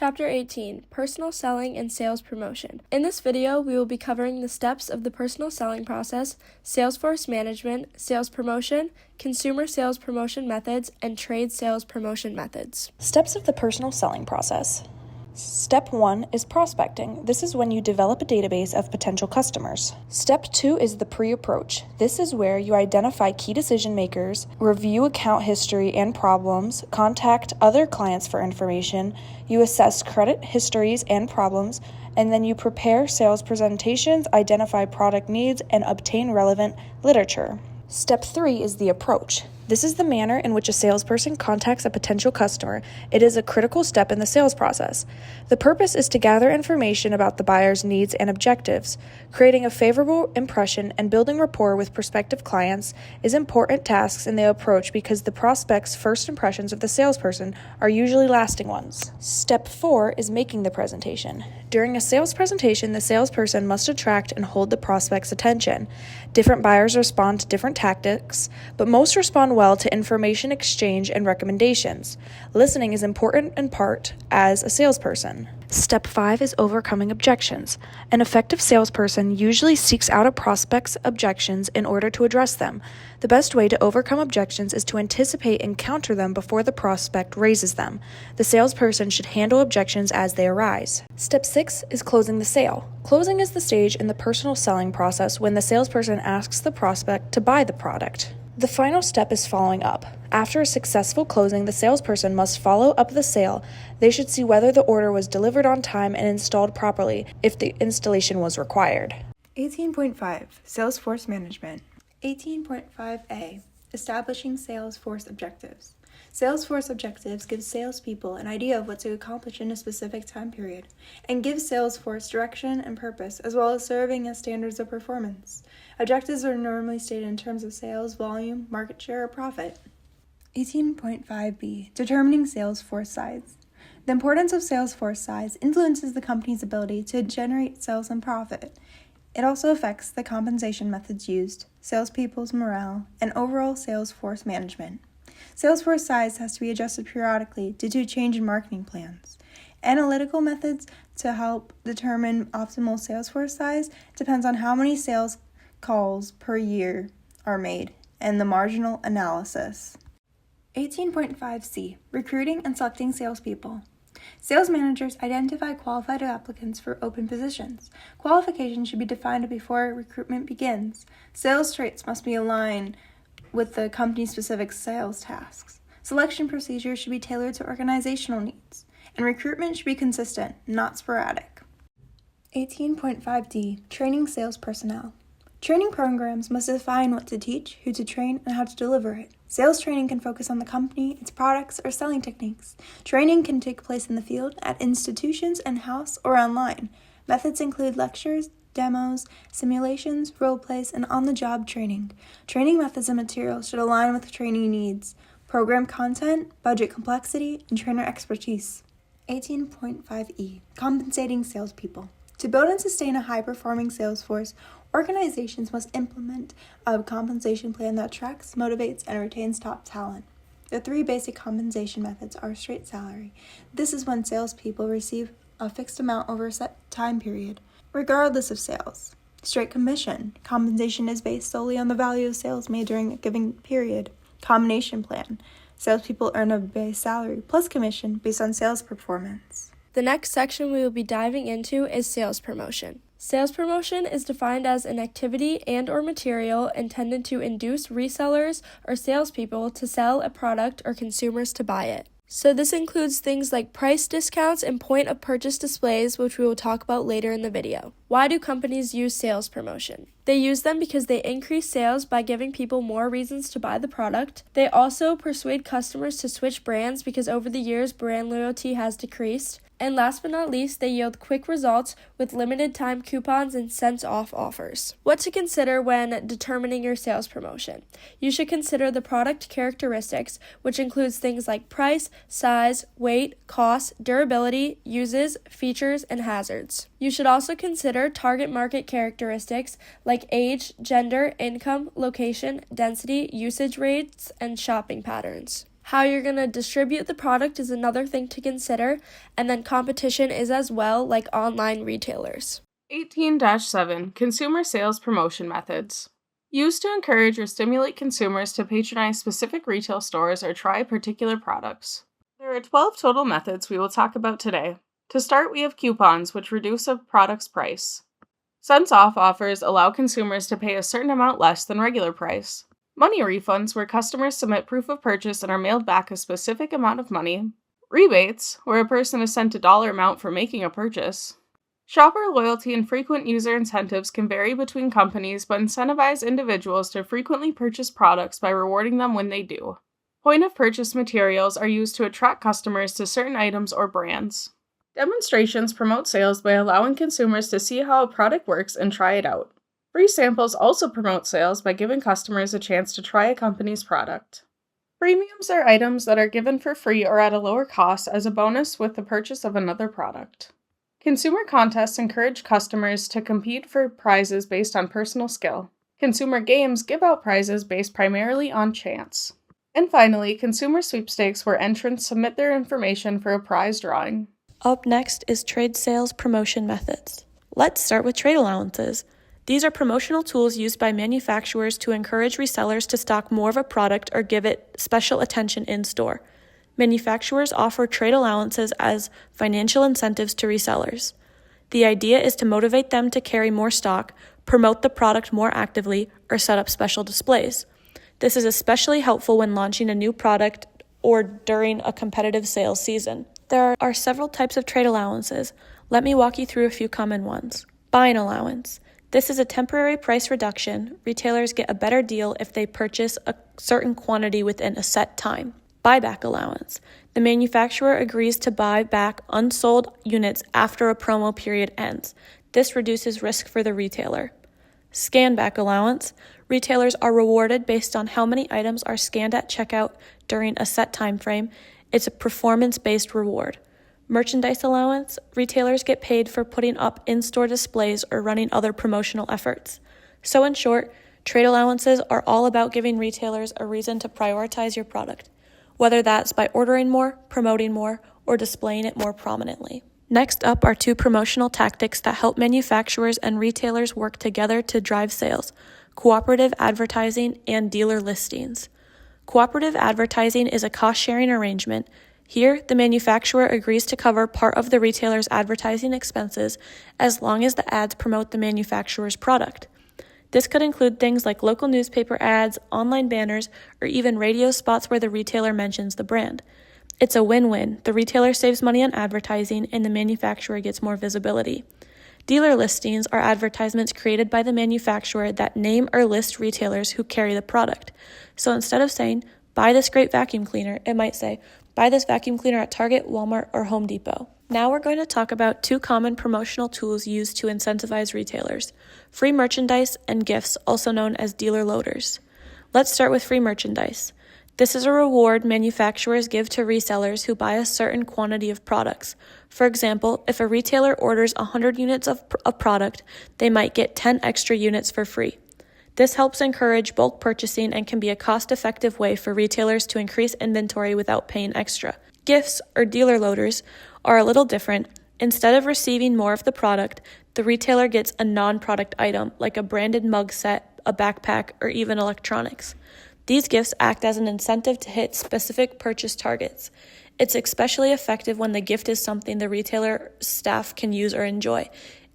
Chapter 18, Personal Selling and Sales Promotion. In this video, we will be covering the steps of the personal selling process, sales force management, sales promotion, consumer sales promotion methods, and trade sales promotion methods. Steps of the personal selling process. Step 1 is prospecting. This is when you develop a database of potential customers. Step 2 is the pre-approach. This is where you identify key decision makers, review account history and problems, contact other clients for information, you assess credit histories and problems, and then you prepare sales presentations, identify product needs, and obtain relevant literature. Step 3 is the approach. This is the manner in which a salesperson contacts a potential customer. It is a critical step in the sales process. The purpose is to gather information about the buyer's needs and objectives. Creating a favorable impression and building rapport with prospective clients is important tasks in the approach because the prospect's first impressions of the salesperson are usually lasting ones. Step 4 is making the presentation. During a sales presentation, the salesperson must attract and hold the prospect's attention. Different buyers respond to different tactics, but most respond well to information exchange and recommendations. Listening is important in part as a salesperson. Step 5 is overcoming objections. An effective salesperson usually seeks out a prospect's objections in order to address them. The best way to overcome objections is to anticipate and counter them before the prospect raises them. The salesperson should handle objections as they arise. Step 6 is closing the sale. Closing is the stage in the personal selling process when the salesperson asks the prospect to buy the product. The final step is following up. After a successful closing, the salesperson must follow up the sale. They should see whether the order was delivered on time and installed properly, if the installation was required. 18.5 Sales Force Management. 18.5a Establishing Sales Force Objectives. Sales force objectives give salespeople an idea of what to accomplish in a specific time period, and give sales force direction and purpose, as well as serving as standards of performance. Objectives are normally stated in terms of sales, volume, market share, or profit. 18.5b Determining sales force size. The importance of sales force size influences the company's ability to generate sales and profit. It also affects the compensation methods used, salespeople's morale, and overall sales force management. Sales force size has to be adjusted periodically due to change in marketing plans. Analytical methods to help determine optimal sales force size depends on how many sales calls per year are made and the marginal analysis. 18.5c Recruiting and selecting salespeople. Sales managers identify qualified applicants for open positions. Qualifications should be defined before recruitment begins. Sales traits must be aligned with the company's specific sales tasks. Selection procedures should be tailored to organizational needs, and recruitment should be consistent, not sporadic. 18.5d Training sales personnel. Training programs must define what to teach, who to train, and how to deliver it. Sales training can focus on the company, its products, or selling techniques. Training can take place in the field, at institutions, in-house, or online. Methods include lectures, demos, simulations, role plays, and on-the-job training. Training methods and materials should align with training needs, program content, budget complexity, and trainer expertise. 18.5e Compensating salespeople. To build and sustain a high-performing sales force, organizations must implement a compensation plan that attracts, motivates, and retains top talent. The 3 basic compensation methods are straight salary. This is when salespeople receive a fixed amount over a set time period, regardless of sales. Straight commission. Compensation is based solely on the value of sales made during a given period. Combination plan. Salespeople earn a base salary plus commission based on sales performance. The next section we will be diving into is sales promotion. Sales promotion is defined as an activity and/or material intended to induce resellers or salespeople to sell a product or consumers to buy it. So this includes things like price discounts and point of purchase displays, which we will talk about later in the video. Why do companies use sales promotion? They use them because they increase sales by giving people more reasons to buy the product. They also persuade customers to switch brands because over the years brand loyalty has decreased. And last but not least, they yield quick results with limited time coupons and cents off offers. What to consider when determining your sales promotion? You should consider the product characteristics, which includes things like price, size, weight, cost, durability, uses, features, and hazards. You should also consider target market characteristics like age, gender, income, location, density, usage rates, and shopping patterns. How you're going to distribute the product is another thing to consider, and then competition is as well, like online retailers. 18-7 Consumer Sales Promotion Methods. Used to encourage or stimulate consumers to patronize specific retail stores or try particular products. There are 12 total methods we will talk about today. To start, we have coupons, which reduce a product's price. Cents off offers allow consumers to pay a certain amount less than regular price. Money refunds, where customers submit proof of purchase and are mailed back a specific amount of money. Rebates, where a person is sent a dollar amount for making a purchase. Shopper loyalty and frequent user incentives can vary between companies, but incentivize individuals to frequently purchase products by rewarding them when they do. Point of purchase materials are used to attract customers to certain items or brands. Demonstrations promote sales by allowing consumers to see how a product works and try it out. Free samples also promote sales by giving customers a chance to try a company's product. Premiums are items that are given for free or at a lower cost as a bonus with the purchase of another product. Consumer contests encourage customers to compete for prizes based on personal skill. Consumer games give out prizes based primarily on chance. And finally, consumer sweepstakes, where entrants submit their information for a prize drawing. Up next is trade sales promotion methods. Let's start with trade allowances. These are promotional tools used by manufacturers to encourage resellers to stock more of a product or give it special attention in store. Manufacturers offer trade allowances as financial incentives to resellers. The idea is to motivate them to carry more stock, promote the product more actively, or set up special displays. This is especially helpful when launching a new product or during a competitive sales season. There are several types of trade allowances. Let me walk you through a few common ones. Buying allowance. This is a temporary price reduction. Retailers get a better deal if they purchase a certain quantity within a set time. Buyback allowance. The manufacturer agrees to buy back unsold units after a promo period ends. This reduces risk for the retailer. Scan back allowance. Retailers are rewarded based on how many items are scanned at checkout during a set time frame. It's a performance-based reward. Merchandise allowance. Retailers get paid for putting up in-store displays or running other promotional efforts. So in short, trade allowances are all about giving retailers a reason to prioritize your product, whether that's by ordering more, promoting more, or displaying it more prominently. Next up are two promotional tactics that help manufacturers and retailers work together to drive sales: cooperative advertising and dealer listings. Cooperative advertising is a cost-sharing arrangement. Here, the manufacturer agrees to cover part of the retailer's advertising expenses as long as the ads promote the manufacturer's product. This could include things like local newspaper ads, online banners, or even radio spots where the retailer mentions the brand. It's a win-win. The retailer saves money on advertising and the manufacturer gets more visibility. Dealer listings are advertisements created by the manufacturer that name or list retailers who carry the product. So instead of saying, "Buy this great vacuum cleaner," it might say, "Buy this vacuum cleaner at Target, Walmart, or Home Depot." Now we're going to talk about two common promotional tools used to incentivize retailers: free merchandise and gifts, also known as dealer loaders. Let's start with free merchandise. This is a reward manufacturers give to resellers who buy a certain quantity of products. For example, if a retailer orders 100 units of a product, they might get 10 extra units for free. This helps encourage bulk purchasing and can be a cost-effective way for retailers to increase inventory without paying extra. Gifts, or dealer loaders, are a little different. Instead of receiving more of the product, the retailer gets a non-product item like a branded mug set, a backpack, or even electronics. These gifts act as an incentive to hit specific purchase targets. It's especially effective when the gift is something the retailer staff can use or enjoy.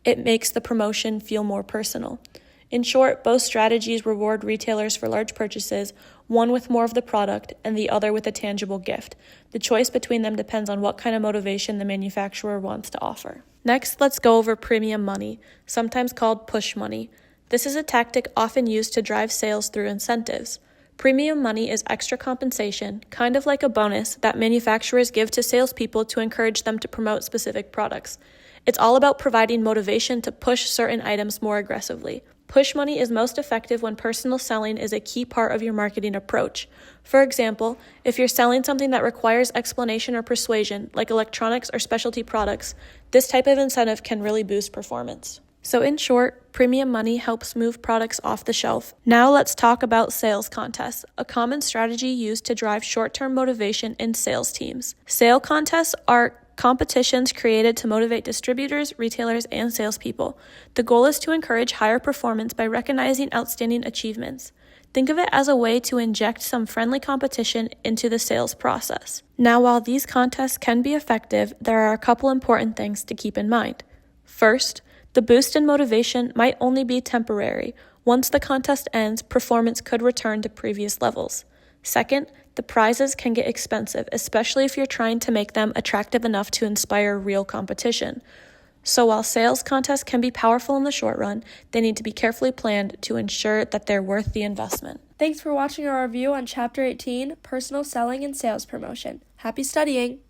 It makes the promotion feel more personal. In short, both strategies reward retailers for large purchases, one with more of the product and the other with a tangible gift. The choice between them depends on what kind of motivation the manufacturer wants to offer. Next, let's go over premium money, sometimes called push money. This is a tactic often used to drive sales through incentives. Premium money is extra compensation, kind of like a bonus, that manufacturers give to salespeople to encourage them to promote specific products. It's all about providing motivation to push certain items more aggressively. Push money is most effective when personal selling is a key part of your marketing approach. For example, if you're selling something that requires explanation or persuasion, like electronics or specialty products, this type of incentive can really boost performance. So in short, premium money helps move products off the shelf. Now let's talk about sales contests, a common strategy used to drive short-term motivation in sales teams. Sale contests are competitions created to motivate distributors, retailers, and salespeople. The goal is to encourage higher performance by recognizing outstanding achievements. Think of it as a way to inject some friendly competition into the sales process. Now, while these contests can be effective, there are a couple important things to keep in mind. First, the boost in motivation might only be temporary. Once the contest ends, performance could return to previous levels. Second, the prizes can get expensive, especially if you're trying to make them attractive enough to inspire real competition. So while sales contests can be powerful in the short run, they need to be carefully planned to ensure that they're worth the investment. Thanks for watching our review on Chapter 18, Personal Selling and Sales Promotion. Happy studying!